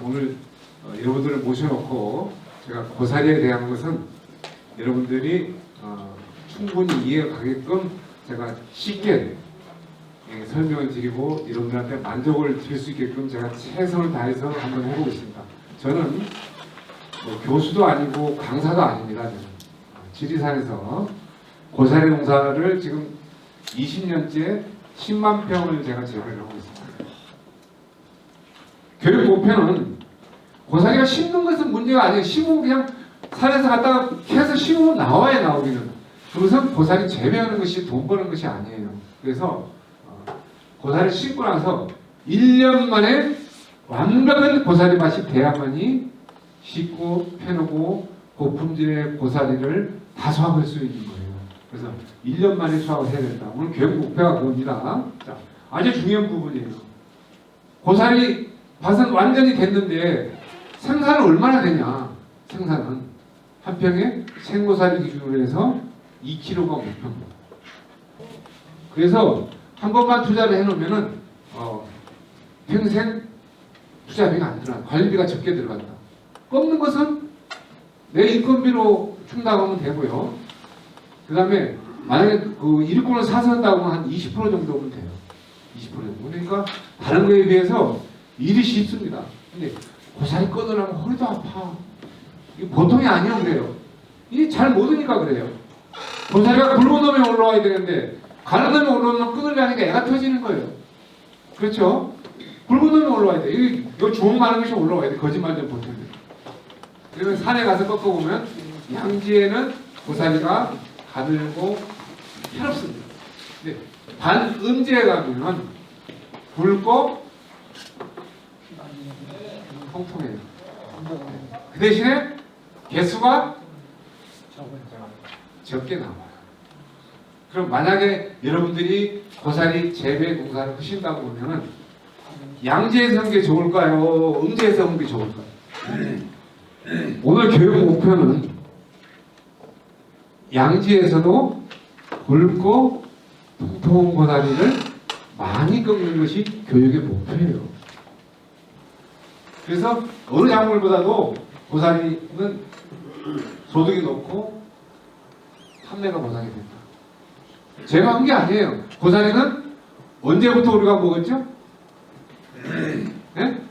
오늘 여러분들을 모셔놓고 제가 고사리에 대한 것은 여러분들이 충분히 이해가게끔 제가 쉽게 설명을 드리고 여러분들한테 만족을 드릴 수 있게끔 제가 최선을 다해서 한번 해보겠습니다. 저는 교수도 아니고 강사도 아닙니다. 저는 지리산에서 고사리 농사를 지금 20년째 10만 평을 제가 재배를 하고 있습니다. 교육 목표는 고사리가 심는 것은 문제가 아니에요. 심으면 그냥 산에서 갔다가 캐서 심으면 나와야 나오기는. 그것은 고사리 재배하는 것이 돈 버는 것이 아니에요. 그래서 고사리 심고 나서 1년 만에 완벽한 고사리 맛이 돼야만이 씻고 펴놓고 고품질의 고사리를 다 수확할 수 있는 거예요. 그래서 1년 만에 수확을 해야 된다. 오늘 교육 목표가 그겁니다. 자, 아주 중요한 부분이에요. 고사리 밭은 완전히 됐는데 생산은 얼마나 되냐? 생산은 한 평에 생고사리 기준으로 해서 2kg가 목표입니다. 그래서 한 번만 투자를 해놓으면은 평생 투자비가 안 들어가, 관리비가 적게 들어간다. 꺾는 것은 내 인건비로 충당하면 되고요. 그 다음에 만약에 그 일꾼을 사서 한다고 하면 한 20% 정도면 돼요. 20% 정도. 그러니까 다른 거에 비해서 일이 쉽습니다. 근데 고사리 끊으려면 허리도 아파. 이게 보통이 아니에요. 그래요. 이게 잘 못하니까 그래요. 고사리가 굵은 놈에 올라와야 되는데 가는 놈에 올라오면 끊으려니까 애가 터지는 거예요. 그렇죠? 굵은 놈에 올라와야 돼. 이거 주먹 많은 것이 올라와야 돼. 거짓말 좀 보태면 돼. 그러면 산에 가서 꺾어보면 양지에는 고사리가 가늘고 편없습니다. 근데 반음지에 가면 굵고 통통해요. 그 대신에 개수가 적게 나와요. 그럼 만약에 여러분들이 고사리 재배 농사를 하신다고 보면은 양지에서 하는 게 좋을까요? 음지에서 하는 게 좋을까요? 오늘 교육 목표는 양지에서도 굵고 통통한 고사리를 많이 꺾는 것이 교육의 목표예요. 그래서 어느 작물보다도 고사리는 소득이 높고 판매가 보장이 된다. 제가 한 게 아니에요. 고사리는 언제부터 우리가 먹었죠? 네?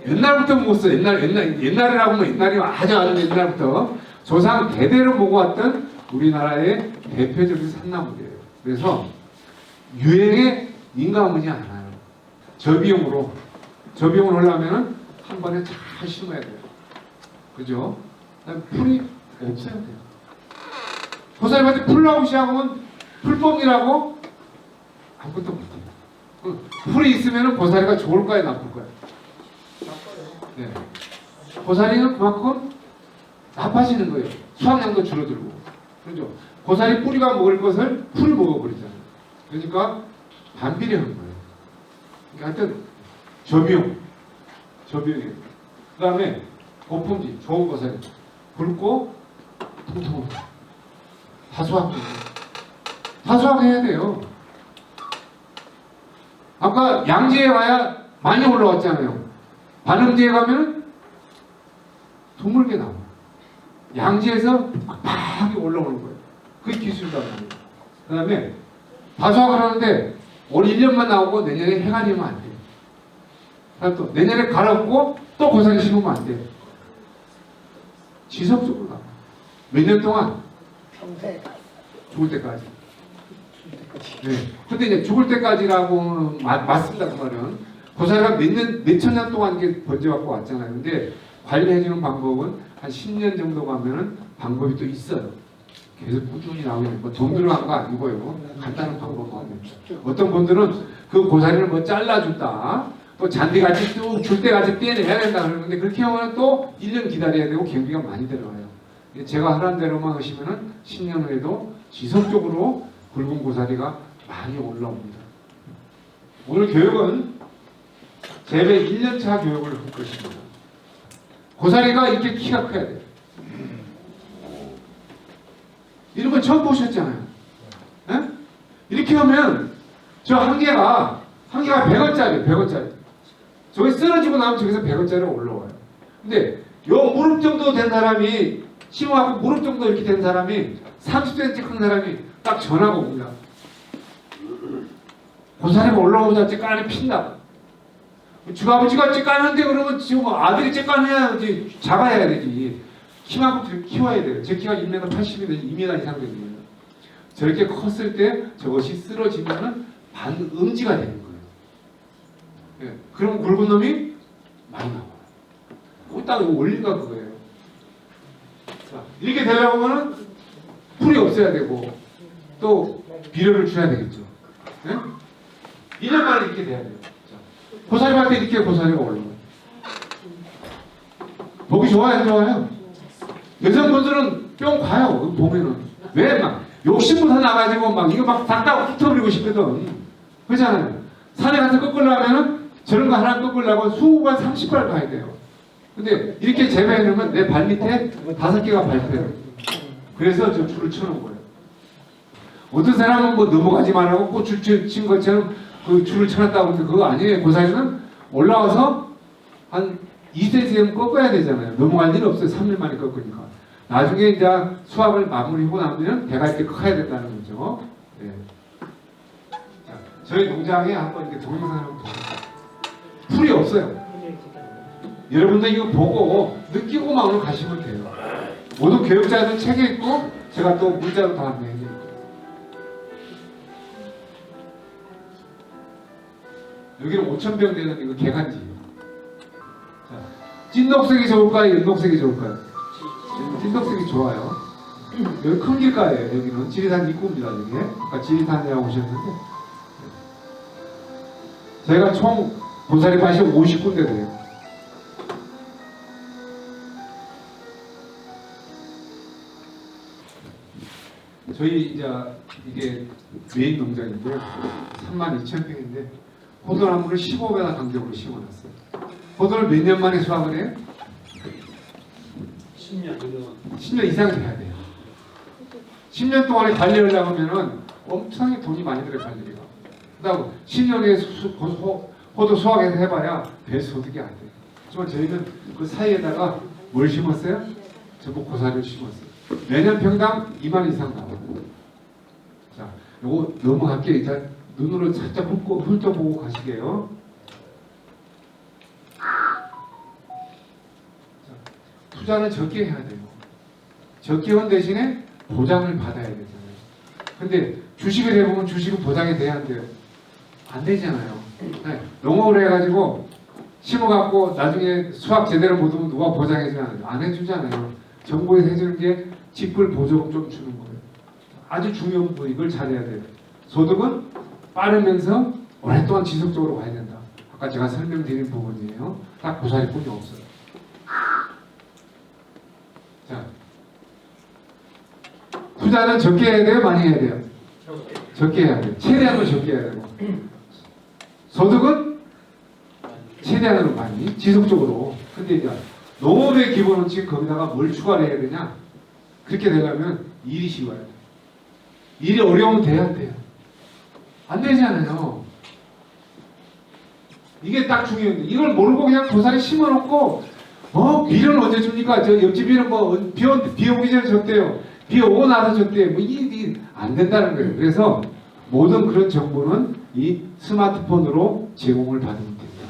옛날부터 먹었어요. 옛날이라고 하면 옛날이 아주 옛날부터 조상 대대로 먹어왔던 우리나라의 대표적인 산나물이에요. 그래서 유행에 민감하지 않아요. 저비용으로 하려면 한 번에 잘 심어야 돼요. 그죠? 풀이 없어야 돼요. 고사리밭에 풀 나오기 시작하면 풀뽕이라고 아무것도 못해요. 풀이 있으면 고사리가 좋을까요? 나쁠까요? 네. 고사리는 그만큼 나빠지는 거예요. 수확량도 줄어들고. 그렇죠? 고사리 뿌리가 먹을 것을 풀이 먹어버리잖아요. 그러니까 반비례한 거예요. 그러니까 하여튼 저비용이에요. 그 다음에 고품질, 좋은 고사리. 굵고 통통한 거. 다 수확해야 돼요. 아까 양지에 와야 많이 올라왔잖아요. 반음지에 가면 드물게 나와. 양지에서 팍 올라오는 거예요. 그게 기술이란 말이에요. 그 다음에 다 수확을 하는데 올 1년만 나오고 내년에 해가 지면 안 돼요. 또 내년에 갈아엎고 또 고사리 심으면 안 돼요. 지속적으로 나와요. 몇 년 동안? 평생 죽을 때까지. 네. 근데 이제 죽을 때까지라고 맞습니다. 그 말은. 고사리가 몇 천 년 동안 이게 번져갖고 왔잖아요. 근데 관리해주는 방법은 한 10년 정도 가면은 방법이 또 있어요. 계속 꾸준히 나오는 거. 돈 들어간 거 아니고요. 간단한 방법은. 어떤 분들은 그 고사리를 뭐 잘라준다. 또 잔디같이 쭉 줄 때같이 떼내야 된다. 그러는데 그렇게 하면 또 1년 기다려야 되고 경비가 많이 들어가요. 제가 하라는 대로만 하시면은 10년 후에도 지속적으로 굵은 고사리가 많이 올라옵니다. 오늘 교육은 재배 1년차 교육을 할 것입니다. 고사리가 이렇게 키가 커야 돼요. 이런 거 처음 보셨잖아요. 예? 이렇게 하면 저 한 개가 100원짜리, 100원짜리. 저기 쓰러지고 나면 저기서 100원짜리가 올라와요. 근데 요 무릎 정도 된 사람이 심하고 무릎 정도 이렇게 된 사람이 30cm 큰 사람이 딱 전화가 옵니다. 그 사람이 올라오자 찌까니 핀다. 주아버지가 찌까는데 그러면 지금 아들이 찌까내야지 잡아야 되지. 키만큼 키워야 돼요. 제 키가 1m 80인데 2m 이상 되거든요. 저렇게 컸을 때 저것이 쓰러지면은 반음지가 되는 거예요. 예, 그럼 굵은 놈이 많이 나와요. 딱 올린가 그거예요. 자, 이렇게 되려고 하면은 풀이 없어야 되고 또 비료를 줘야 되겠죠. 예? 1년 만에 이렇게 돼야 돼요. 고사리할 때 이렇게 고사리가 올라가요. 보기 좋아요, 안 좋아요? 여성분들은 뿅 가요. 보면은 왜 막 욕심부터 나가지고 막 이거 막 닭다고 훑어버리고 싶거든. 그렇잖아요. 산에 가서 꺾으려면은 저런 거 하나 꺾으려고 수만 30발 가야 돼요. 근데 이렇게 재배해 놓으면 내 발 밑에 5개가 밟혀요. 그래서 저 줄을 쳐놓은 거예요. 어떤 사람은 뭐 넘어가지 말라고 꽃줄 친 것처럼 그 줄을 쳐놨다고 하는데 그거 아니에요. 고사리는 올라와서 한 2cm 꺾어야 되잖아요. 넘어갈 일 없어요. 3일 만에 꺾으니까. 나중에 이제 수확을 마무리하고 나면 배가 이렇게 커야 된다는 거죠. 네. 자, 저희 농장에 한번 이렇게 동영상을 한번 보세요. 풀이 없어요. 여러분들 이거 보고 느끼고만 오늘 가시면 돼요. 모든 교육자들 책에 있고 제가 또 문자로 다 안내해드릴 거예요. 여기는 5,000병 되는 이거 개간지예요. 자, 찐녹색이 좋을까요? 연녹색이 좋을까요? 찐녹색이 좋아요. 여기 큰 길가예요. 여기는 지리산 입구입니다. 여기. 아까 지리산이라고 오셨는데 저희가 총 고사리 밭이 50군데 돼요. 저희 이제 이게 메인 농장인데요. 32,000평인데 포도나무를 15배나 간격으로 심어놨어요. 포도를 몇 년 만에 수확을 해요? 10년 이상이 돼야 돼요. 10년 동안에 관리하려고 하면은 엄청나게 돈이 많이 들어요, 관리비가. 그다음 10년에 포도 수확해서 해봐야 별 소득이 안 돼요. 하지만 저희는 그 사이에다가 뭘 심었어요? 전부 고사리를 심었어요. 매년 평당 2만 이상 나오고. 자, 요거 넘어갈게요. 일단 눈으로 살짝 훑어보고 가시게요. 자, 투자는 적게 해야 돼요. 적게 한 대신에 보장을 받아야 되잖아요. 근데 주식을 해보면 주식은 보장이 돼야 안 돼요. 안 되잖아요. 네, 농업을 해가지고 심어갖고 나중에 수확 제대로 못 하면 누가 보장해주잖아요. 안 해주잖아요. 정부에서 해주는 게 직불 보조금 좀 주는 거예요. 아주 중요한 부분, 이걸 잘해야 돼요. 소득은 빠르면서 오랫동안 지속적으로 가야 된다. 아까 제가 설명드린 부분이에요. 딱 고사리뿐이 없어요. 자, 투자는 적게 해야 돼요? 많이 해야 돼요? 적게 해야 돼요. 최대한으로 적게 해야 되고. 소득은 최대한으로 많이, 지속적으로. 근데 이제 농업의 기본은 지금 거기다가 뭘 추가를 해야 되냐? 그렇게 되려면 일이 쉬워야 돼요. 일이 어려우면 돼야 돼요. 안 되잖아요. 이게 딱 중요한데 이걸 모르고 그냥 고사리 심어놓고 비료는 언제 줍니까? 저 옆집이는 뭐 비 오기 전에 줬대요. 비 오고 나서 줬대요. 뭐 이게 안 된다는 거예요. 그래서 모든 그런 정보는 이 스마트폰으로 제공을 받으면 됩니다.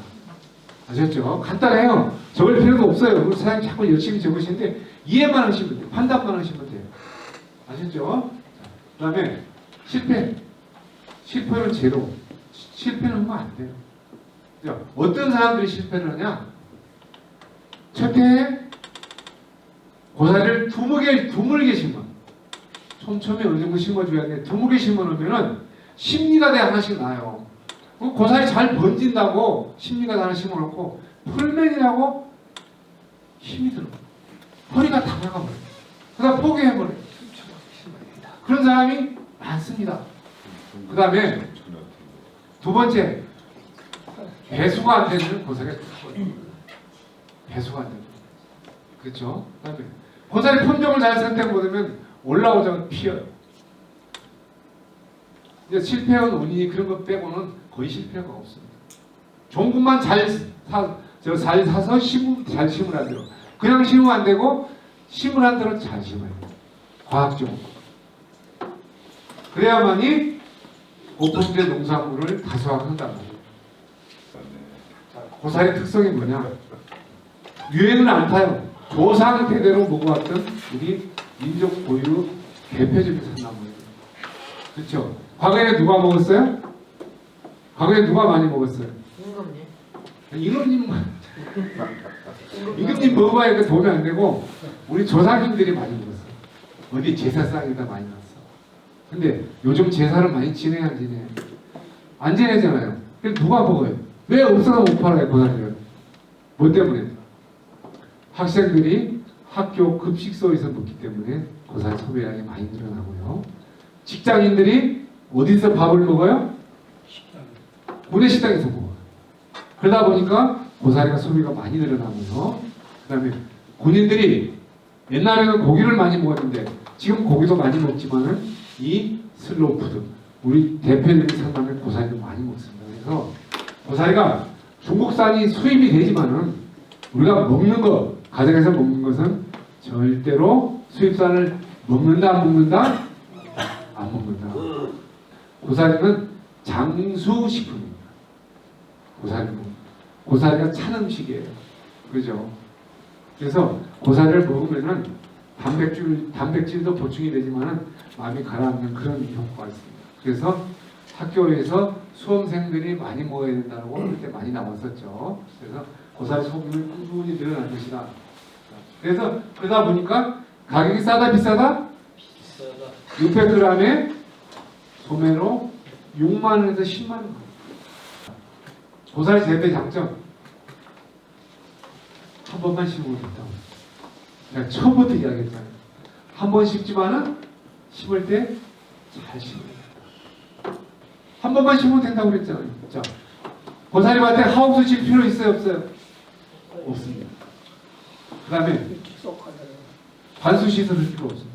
아셨죠? 간단해요. 적을 필요도 없어요. 우리 사장님 자꾸 열심히 적으시는데 이해만 하시면 돼요. 판단만 하시면 돼요. 아셨죠? 그 다음에 실패는 제로. 실패는 하면 안 돼요. 자, 어떤 사람들이 실패를 하냐? 첫 해에 고사리를 드물게 심어. 촘촘히 어느 정도 심어줘야 돼. 드물게 심어놓으면은 심리가 돼 하나씩 나요. 고사리 잘 번진다고 심리가 하나 심어놓고 풀맨이라고 힘이 들어. 허리가 다 나가버려. 그다음 포기해버려. 그런 사람이 많습니다. 그 다음에 두 번째, 배수가 안 되는 고사리가 크거든요. 배수가 안 되는. 그렇죠? 그 다음에 고사리 품종을 잘 선택 못하면 올라오자마자 피어요. 이제 실패한 원인이 그런 것 빼고는 거의 실패가 없습니다. 좋은 것만 잘 사서 잘 심으면 안 돼요. 그냥 심으면 안 되고 심으란 대로 잘 심어야 돼요. 과학적으로. 그래야만이 고품질 농산물을 다수화한단 말이에요. 자, 고사의 특성이 뭐냐? 유행은 안 타요. 조상 대대로 먹어왔던 우리 민족 고유 대표적인 산나물이에요. 그렇죠? 과거에 누가 먹었어요? 과거에 누가 많이 먹었어요? 임금님 먹어야 도움이 안 되고 우리 조상님들이 많이 먹었어요. 어디 제사상에다 많이 넣었어. 근데 요즘 제사를 많이 지내야 안 지내요? 안 지내잖아요. 그럼 누가 먹어요? 왜 없어서 못 팔아요, 고사리를? 뭐 때문에? 학생들이 학교 급식소에서 먹기 때문에 고사리 소비량이 많이 늘어나고요. 직장인들이 어디서 밥을 먹어요? 구내식당에서 먹어요. 그러다 보니까 고사리가 소비가 많이 늘어나고요. 그 다음에 군인들이 옛날에는 고기를 많이 먹었는데 지금 고기도 많이 먹지만은 이 슬로우푸드 우리 대표적인 산나물 고사리도 많이 먹습니다. 그래서 고사리가 중국산이 수입이 되지만은 우리가 먹는 거 가정에서 먹는 것은 절대로 수입산을 먹는다 안 먹는다? 안 먹는다. 고사리는 장수식품입니다. 고사리가 찬 음식이에요. 그죠? 그래서 고사리를 먹으면은 단백질도 보충이 되지만은 마음이 가라앉는 그런 효과가 있습니다. 그래서 학교에서 수험생들이 많이 먹어야 된다고 할 때 많이 나왔었죠. 그래서 고사리 소비는 꾸준히 늘어날 것이다. 그래서 그러다 보니까 가격이 싸다 비싸다? 비싸다. 600g에 소매로 6만 원에서 10만 원. 고사리 재배 장점 한 번만 심으면 된다고. 내가 처음부터 이야기했잖아요. 한 번 심지만은 심을 때 잘 심어야 된다. 한 번만 심으면 된다고 그랬잖아요. 자, 고사리밭에 하우스 칠 필요 있어요, 없어요? 없습니다. 그 다음에 관수 시설을 필요 없습니다.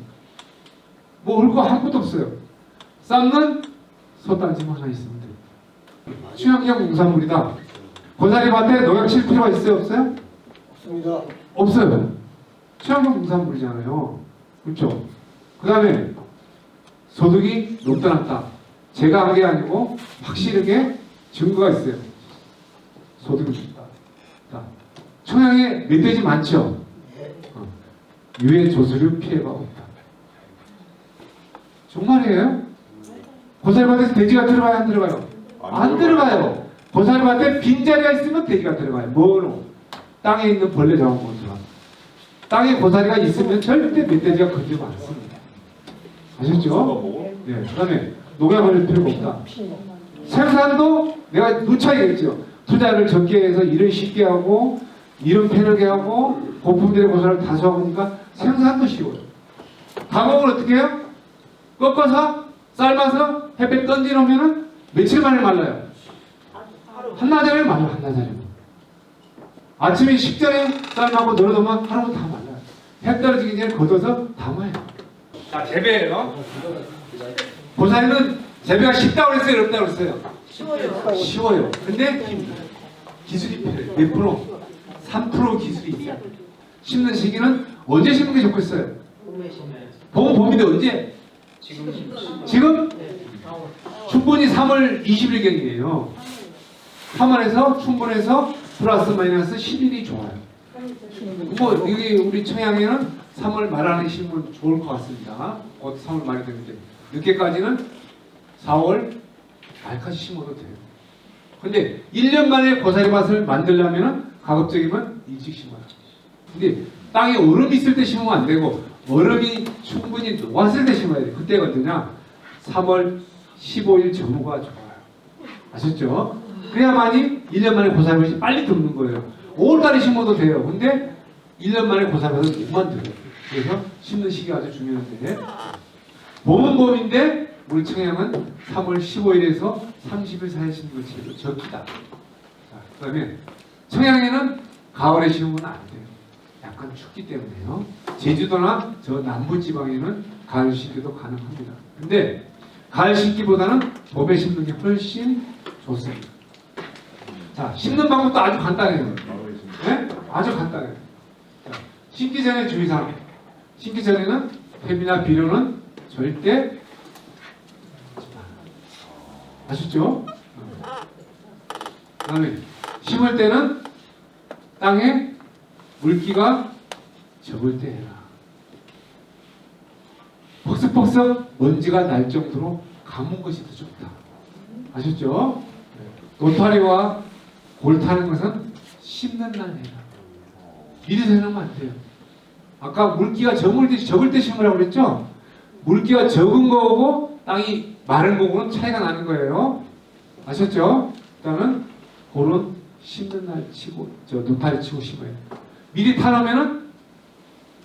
뭐 올 거 아무것도 없어요. 삶는 솥단지만 하나 있으면 돼요. 친환경 농산물이다. 고사리밭에 농약 칠 필요가 있어요, 없어요? 없습니다. 없어요. 친환경 농산물이잖아요. 그렇죠? 그 다음에 소득이 높다 낮다. 제가 한 게 아니고 확실하게 증거가 있어요. 소득이 높다. 자, 청양에 멧돼지 많죠? 유해 조수류 피해가 없다. 정말이에요? 고사리밭에서 돼지가 들어가요, 안 들어가요? 안 들어가요. 고사리밭에 빈자리가 있으면 돼지가 들어가요. 뭐로? 땅에 있는 벌레 잡아먹으라. 땅에 고사리가 있으면 절대 멧돼지가 건드리지 않습니다. 아셨죠? 네. 그 다음에 농약을 할 필요가 없다. 생산도 내가 누차이겠죠. 투자를 적게 해서 일을 쉽게 하고 일은 편하게 하고 고품질의 고사리를 다수하고 하니까 생산도 쉬워요. 가공을 어떻게 해요? 꺾어서 삶아서 햇볕 던지놓으면 며칠 만에 말라요. 한나절에 말라요. 한나절에. 아침에 식전에 삶하고 널어두면 하루면 다 말라요. 해 떨어지기 전에 걷어서 담아요. 자, 재배예요. 고사리는 재배가 쉽다고 그랬어요? 어렵다고 그랬어요? 쉬워요. 근데 기술이 필요해요. 몇 프로? 3% 기술이 있어요. 심는 시기는 언제 심는 게 좋겠어요? 봄인데 언제? 지금? 충분히 3월 20일경이에요. 3월에서 충분해서 플러스 마이너스 10일이 좋아요. 뭐 여기 우리 청양에는 3월 말 안에 심으면 좋을 것 같습니다. 곧 3월 말이 되는데 늦게까지는 4월 말까지 심어도 돼요. 근데 1년 만에 고사리밭을 만들려면 가급적이면 일찍 심어요. 근데 땅에 얼음이 있을 때 심으면 안 되고 얼음이 충분히 녹았을 때 심어야 돼요. 그때가 언제냐? 3월 15일 전후가 좋아요. 아셨죠? 그래야만이 1년 만에 고사리밭이 빨리 들어오는 거예요. 5월달에 심어도 돼요. 근데 1년 만에 고사리밭을 못 만들어요. 그래서 심는 시기가 아주 중요한데 봄은 봄인데 우리 청양은 3월 15일에서 30일 사이에 심는 것이 적기다. 그 다음에 청양에는 가을에 심으면 안 돼요. 약간 춥기 때문에요. 제주도나 저 남부 지방에는 가을 심기도 가능합니다. 근데 가을 심기보다는 봄에 심는 게 훨씬 좋습니다. 자, 심는 방법도 아주 간단해요. 네? 아주 간단해요. 자, 심기 전에 주의사항. 심기 전에는 폐비나 비료는 절대 아셨죠? 그 다음에 심을 때는 땅에 물기가 적을 때 해라. 벅석벅석 먼지가 날 정도로 감은 것이 더 좋다. 아셨죠? 노타리와 골타는 것은 심는 날 해라. 미리 생각하면 안 돼요. 아까 물기가 적을 때 심으라고 그랬죠? 물기가 적은 거고 땅이 마른 거고는 차이가 나는 거예요. 아셨죠? 일단은 그런 심는 날 치고 노타리 치고 심어요. 미리 타놓으면은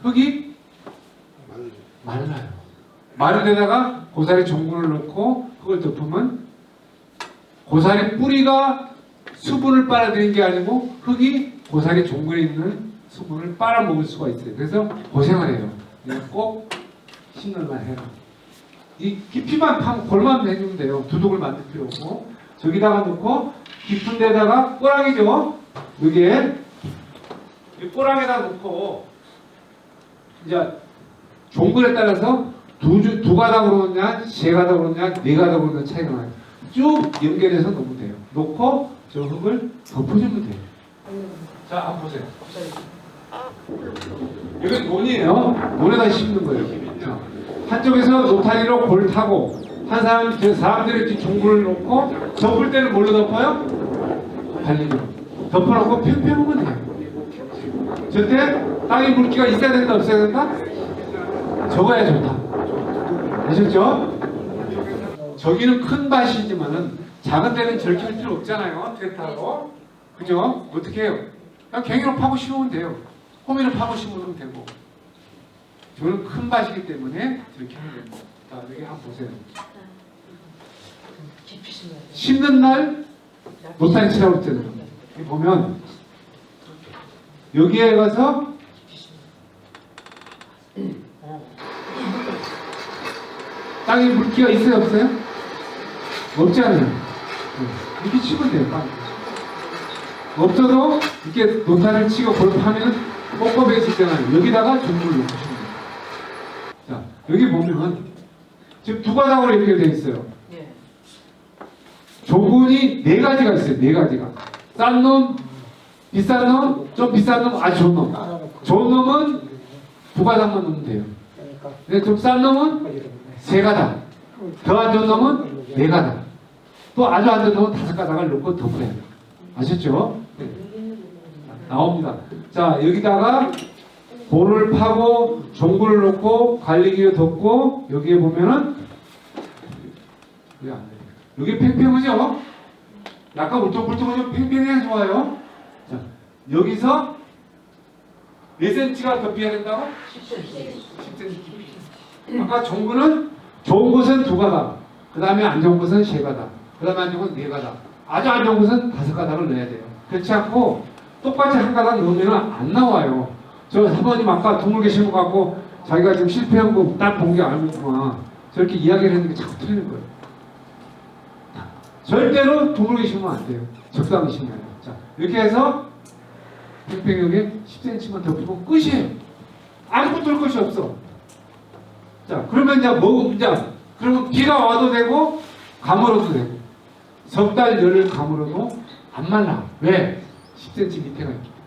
흙이 말라요. 마른 데다가 고사리 종분을 넣고 흙을 덮으면 고사리 뿌리가 수분을 빨아들이는 게 아니고 흙이 고사리 종근에 있는 수분을 빨아먹을 수가 있어요. 그래서 고생을 해요. 그냥 꼭 심는 날 해라. 이 깊이만 파면 골만 해주면 돼요. 두둑을 만들 필요 없고. 저기다가 놓고 깊은 데다가 꼬랑이죠. 여기에 이 꼬랑에다 놓고 이제 종근에 따라서 두 가닥으로 놓냐, 세 가닥으로 놓냐, 네 가닥으로 놓냐 차이가 나요. 쭉 연결해서 놓으면 돼요. 놓고 저 흙을 덮어주면 돼요. 자, 한번 보세요. 이건 논이에요. 논에다 심는 거예요. 자, 한쪽에서 노타리로 골 타고 사람들이 이렇게 종근을 놓고 덮을 때는 뭘로 덮어요? 발리로 덮어놓고 팽팽하면 돼요. 저때 땅에 물기가 있어야 된다 없어야 된다? 적어야 좋다. 아셨죠? 저기는 큰 밭이지만은 작은 데는 저렇게 할 필요 없잖아요. 트랙터로. 그죠? 어떻게 해요? 그냥 갱이로 파고 심으면 돼요. 호미로 파고 심으면 되고. 저는 큰 밭이기 때문에 저렇게 하면 됩니다. 자, 여기 한번 보세요. 심는 날 노타리 치라고 했잖아요. 여기 보면 여기에 가서 땅에 물기가 있어요 없어요? 없지 않아요. 이렇게 치면 돼요. 땅. 없어도 이렇게 노타리를 치고 골프하면 뻑뻑해질 때는 여기다가 종물을 넣고 싶습니다. 자, 여기 보면 지금 두 가닥으로 연결되어 있어요. 종군이 네 가지가 있어요. 네 가지가. 싼 놈, 비싼 놈, 좀 비싼 놈, 아주 좋은 놈. 좋은 놈은 두 가닥만 넣으면 돼요. 근데 좀 싼 놈은 세 가닥. 더 안 좋은 놈은 네 가닥. 또 아주 안 좋은 놈은 다섯 가닥을 넣고 덮어야 돼요. 아셨죠? 네. 나옵니다. 자, 여기다가 볼을 파고 종군을 넣고 관리기에 덮고 여기에 보면은 여기 팽팽하죠? 약간 울퉁불퉁하죠? 팽팽해야 좋아요. 자, 여기서 몇 cm가 덮여야 된다고? 10cm. 아까 종군은 좋은 곳은 두 가닥, 그 다음에 안 좋은 곳은 세 가닥, 그 다음에 안 좋은 곳은 네 가닥, 아주 안 좋은 곳은 다섯 가닥을 넣어야 돼요. 그렇지 않고 똑같이 한 가닥 넣으면 안 나와요. 저 사모님 아까 동물개 심어갖고 자기가 지금 실패한 거 딱 본 게 아니구나. 저렇게 이야기를 했는 게 자꾸 틀리는 거예요. 절대로 동물개 심으면 안 돼요. 적당히 심어야 돼요. 자, 이렇게 해서 팽팽하게 10cm만 덮으면 끝이에요. 아무것도 할 것이 없어. 자, 그러면 그러면 비가 와도 되고 가물어도 되고 석 달 열흘 가물어도 안 말라. 왜? 10cm 밑에가 있기 때문에.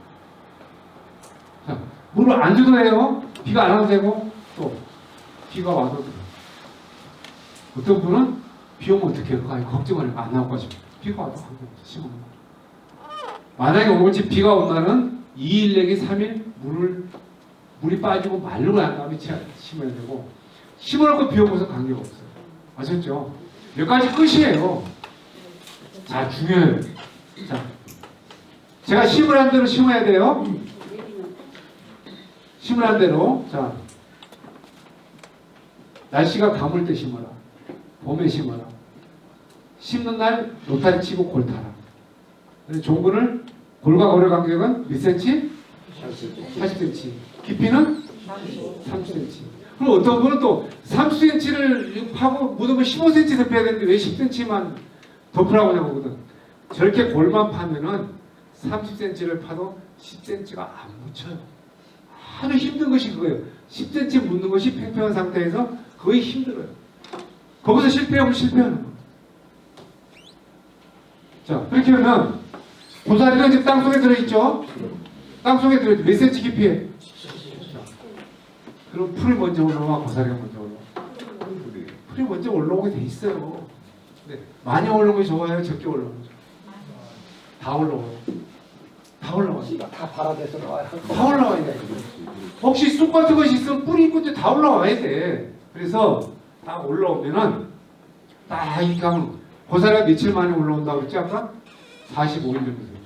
자, 물을 안 줘도 돼요. 비가 안 와도 되고 또 비가 와도 돼요. 어떤 분은 비 오면 어떻게 해요? 걱정을 안 나올 것입니다. 비가 와도 관계없어. 심으면. 만약에 오늘쯤 비가 온다는 2일 내지 3일 물이 빠지고 말르고 난 다음에 심어야 되고 심어놓고 비 오고서 관계없어요. 아셨죠? 몇 가지 끝이에요. 자, 중요해요. 자, 제가 심으란 대로 심어야 돼요. 심으란 대로. 자, 날씨가 가물 때 심어라. 봄에 심어라. 심는 날 노타리 치고 골 타라. 종근을 골과 골의 간격은 몇 cm? 40cm. 깊이는 30cm. 그럼 어떤 분은 또 30cm를 파고 묻으면 15cm 더 빼야 되는데 왜 10cm만 덮으라고 하거든. 저렇게 골만 파면은 30cm를 파도 10cm가 안 묻혀요. 아주 힘든 것이 그거예요. 10cm 묻는 것이 팽팽한 상태에서 거의 힘들어요. 거기서 실패하면 실패하는 거예요. 자, 그렇게 하면 고사리는 지금 땅속에 들어있죠? 땅속에 들어있죠. 몇 cm 깊이에? 자, 그럼 풀이 먼저 올라와, 고사리가 먼저 올라와? 풀이 먼저 올라오게 돼 있어요. 네, 많이 올라오는 게 좋아요? 적게 올라오는 게 좋아요? 다 올라와요. 다 올라와요. 다 발아대서 나와요. 다 올라와야 돼. 혹시 쑥 같은 것이 있으면 뿌리 있고 다 올라와야 돼. 그래서 딱 올라오면은 딱 이렇게 하면 고사리가 며칠 만에 올라온다고 그랬지 아까? 45일 정도 돼요.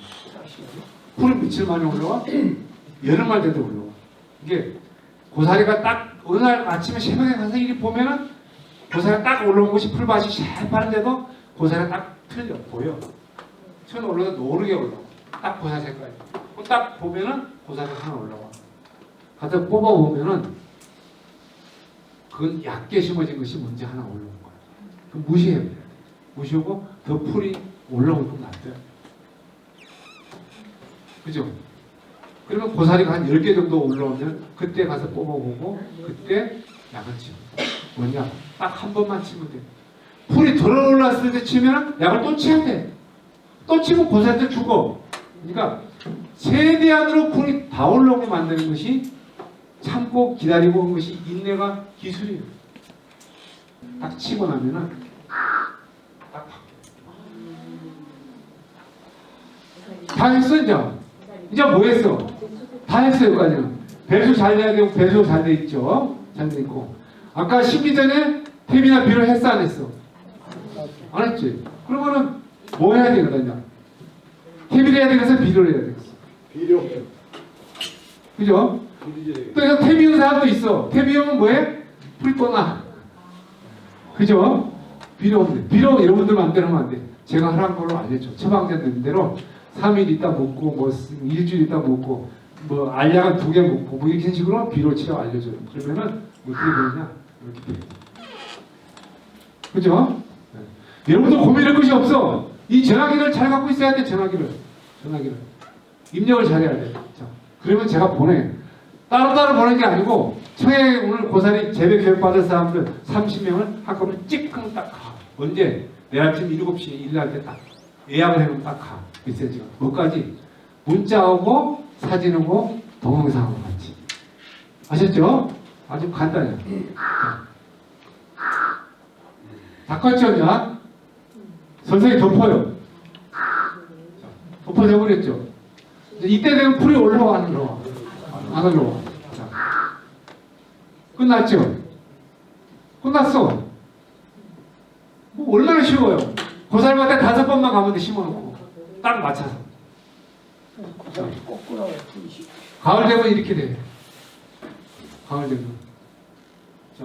풀은 며칠 만에 올라와? 여름말 돼도 올라와. 이게 고사리가 딱 어느 날 아침에 새벽에 가서 이렇게 보면은 고사리가 딱 올라온 것이 풀밭이 새파란데도 고사리가 딱 틀려 보여. 처음 올라서 노르게 올라와. 딱 고사리 색깔이. 딱 보면은 고사리가 하나 올라와. 가서 뽑아보면은 그건 얕게 심어진 것이 먼저 하나 올라온 거야. 그럼 무시해야 돼. 무시하고 더 풀이 올라오는 건 낫죠. 그죠? 그러면 고사리가 한 10개 정도 올라오면 그때 가서 뽑아보고 그때 약을 치면 뭐냐? 딱 한 번만 치면 돼. 풀이 덜 올랐을 때 치면 약을 또 치야 돼. 또 치면 고사리도 죽어. 그러니까 최대한으로 풀이 다 올라오게 만드는 것이 참고 기다리고 온 것이 인내가 기술이에요. 딱 치고 나면은 딱 다 했어 이제. 이제 뭐 했어? 다 했어 여기까지는. 배수 잘 돼야 되고 배수 잘 돼 있죠. 잘 돼 있고. 아까 심기 전에 탭이나 비를 했어 안 했어? 안 했지. 그러면은 뭐 해야 되거든요? 탭을 해야 되겠어? 비를 해야 되겠어? 비료. 그죠? 또 여기서 탭이온 사람도 있어. 탭이오면 뭐해? 풀이 또 나. 그죠? 비료 없네. 비료 여러분들 마음대로 하면 안 돼. 제가 하라는 걸로 알려줘. 처방전 대로 3일 있다 먹고 뭐 일주일 있다 먹고 뭐 알약은 2개 먹고 뭐 이런 식으로 비료 치료 알려줘요. 그러면은 어떻게 되느냐? 이렇게 돼. 그죠? 네. 여러분들 고민할 것이 없어. 이 전화기를 잘 갖고 있어야 돼. 전화기를 입력을 잘해야 돼. 자, 그러면 제가 보내. 따로따로 보낸 게 아니고 청해 오늘 고사리 재배 교육 받을 사람들 30명을 한꺼번에 찍 하면 딱 가. 언제? 내일 아침 7시에 일날 때 딱 예약을 해놓으면 딱 가. 메시지가. 뭐까지? 문자 오고 사진 오고 동영상하고 같이. 아셨죠? 아주 간단해요. 다 껐죠? 자, 선생님 덮어요. 덮어져 버렸죠? 이때 되면 풀이 올라와 안 올라와? 안 올라와. 자, 끝났죠? 끝났어. 뭐 얼마나 쉬워요. 고사리밭에 5번만 가면 돼. 심어놓고 딱 맞춰서. 고사리 거꾸로 풀이. 가을 되면 이렇게 돼. 가을 되면. 자,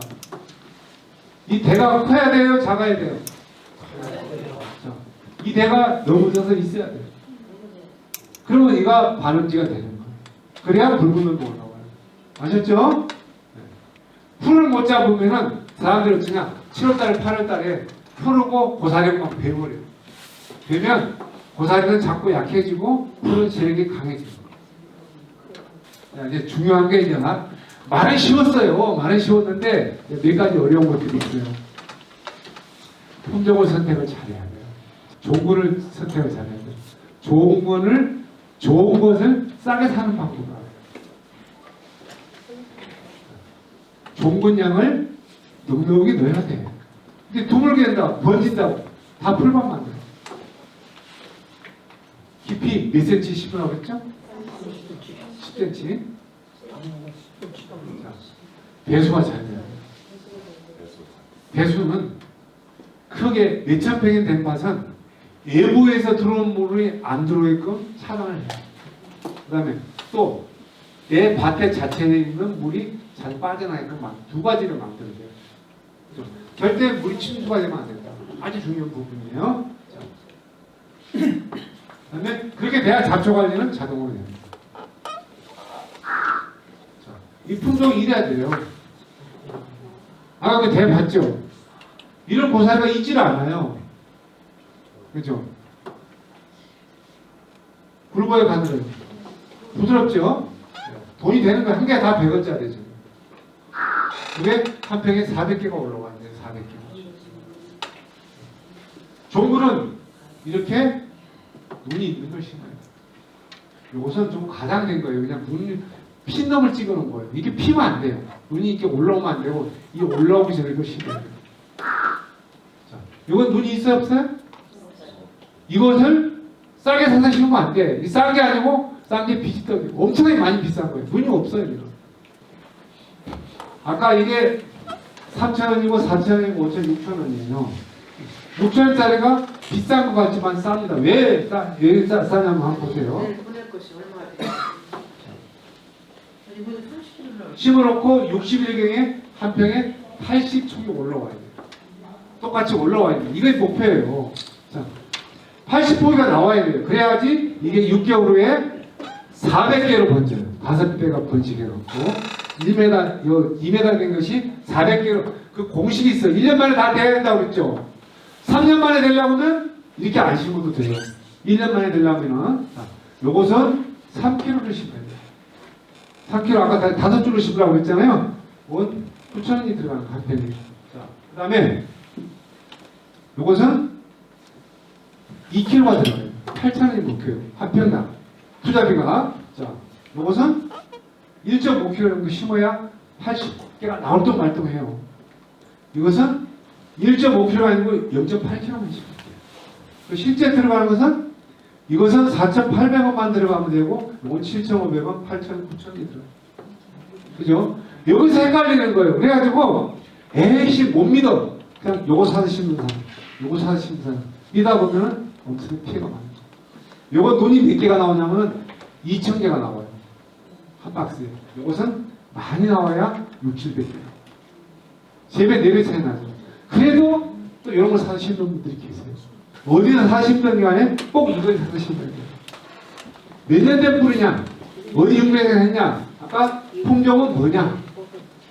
이 대가 커야 돼요? 작아야 돼요? 자, 이 대가 넘어져서 있어야 돼요. 그러면 얘가 반응지가 되는 거예요. 그래야 붉은 도 올라와요. 아셨죠? 네. 풀을 못 잡으면은 사람들이 어쩌냐 7월달, 8월달에 푸르고 고사리가 막 배워버려요. 되면 고사리는 자꾸 약해지고 풀은 세력이 강해지는 거예요. 이제 중요한 게 이제 말은 쉬웠어요. 말은 쉬웠는데 몇 가지 어려운 것들이 있어요. 품종을 선택을 잘해야 돼요. 종군을 선택을 잘해야 돼요. 좋은 것을 싸게 사는 방법을 알아요. 종군량을 넉넉히 넣어야 돼. 근데 드물게 한다, 번진다고 다 풀만 만들어. 깊이 몇 cm 심으라고 했죠? 10cm. 배수가 잘 돼요. 배수는 크게 몇천 평이 된 밭은 외부에서 들어온 물이 안 들어오게끔 차단을 해요. 그 다음에 또 내 밭에 자체에 있는 물이 잘 빠져나게끔 2가지를 만들어야 돼요. 그렇죠? 절대 물이 침수가 되면 안 된다. 아주 중요한 부분이에요. 그 다음에 그렇게 돼야 잡초 관리는 자동으로 됩니다. 이 품종이 이래야 돼요. 아까 그 대 봤죠? 이런 고사리가 있질 않아요. 그죠? 굵어요, 바늘은. 부드럽죠? 돈이 되는 거 한 개 다 100원짜리죠. 그게 한 평에 400개가 올라왔네요. 400개. 종굴은 이렇게 눈이 있는 걸 심어요. 이것은 좀 가장된 거예요. 그냥 핀놈을 찍어 놓은 거예요. 이게 피면 안 돼요. 눈이 이렇게 올라오면 안 되고, 이 올라오기 전에 이거 심어야 돼요. 자, 이건 눈이 있어요, 없어요? 이것을 싸게 사서 심으면 안 돼. 이 싼 게 아니고, 싼 게 비슷하게. 엄청나게 많이 비싼 거예요. 눈이 없어요, 이거. 아까 이게 3,000원이고 4,000원이고 5,000원, 6,000원이에요. 6,000원짜리가 비싼 것 같지만 쌉니다. 왜 싸냐면 한번 보세요. 네, 보낼 것이 얼마나 돼요? 이번에 30kg 심어놓고 60일경에 한 평에 80촉이 올라와야 돼요. 똑같이 올라와야 돼요. 이게 목표예요. 자, 80포기가 나와야 돼요. 그래야지 이게 6개월 후에 400개로 번져요. 5배가 번지게갖고 2m 된 것이 400개로 그 공식이 있어요. 1년 만에 다 돼야 된다고 그랬죠. 3년 만에 되려면 이렇게 안 심어도 돼요. 1년 만에 되려면은 요것은 3kg를 심어야 돼요. 3kg 아까 5줄을 심으라고 그랬잖아요. 원 9,000원이 들어가는 한 팩이. 자, 그 다음에 요것은 2kg가 들어가요. 8,000원이 목표예요. 한 평당. 투자비가. 자, 요것은 1.5kg 정도 심어야 80개가 나올 동 말동해요. 이것은 1.5kg가 아니고 0.8kg만 심을게요. 실제 들어가는 것은 이것은 4,800원만 들어가면 되고 이건 7,500원, 8,000원, 9,000원이 들어가요. 그죠? 여기서 헷갈리는 거예요. 그래가지고 에이씨 못 믿어. 그냥 요거 사서 심는 사람, 요거 사서 심는 사람 이다 보면 엄청 피해가 많아요. 요거 눈이 몇 개가 나오냐면 2,000개가 나와요. 한 박스에. 요것은 많이 나와야 6, 700개. 3배, 4배 차이 나죠. 그래도 또 이런 걸 사서 심는 분들이 계세요. 어디서 사서 심든 간에 꼭 이걸 사서 심어야 돼요. 몇 년 된 뿌리냐? 어디 흉내에서 했냐? 아까 품종은 뭐냐?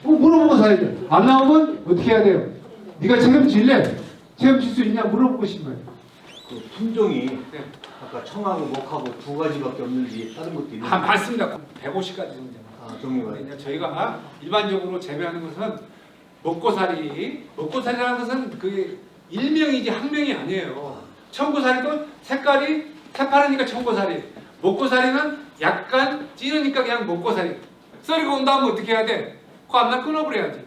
물어보고 사야 돼. 안 나오면 어떻게 해야 돼요? 네가 책임질래? 책임질 수 있냐? 물어보고 심어요. 그 품종이 아까 청하고 목하고 두 가지밖에 없는지 다른 것도 있나요? 맞습니다. 150가지 정도. 종류가 이제 저희가 일반적으로 재배하는 것은 먹고살이라는 것은 그게 일명이지 학명이 아니에요. 청고사리도 색깔이 새파르니까 청고사리. 먹고사리는 약간 찌르니까 그냥 먹고사리. 썰이가 온다 하면 어떻게 해야 돼? 그 앞날 끊어버려야지.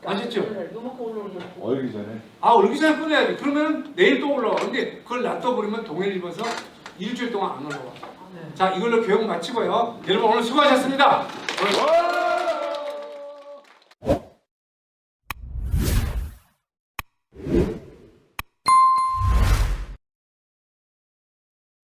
아셨죠? 요만큼 올라오는 거. 얼기 전에 얼기 전에 끊어야지. 그러면 내일 또 올라와. 근데 그걸 놔둬버리면 동해를 입어서 일주일 동안 안 올라와. 네. 자, 이걸로 교육 마치고요. 여러분 오늘 수고하셨습니다.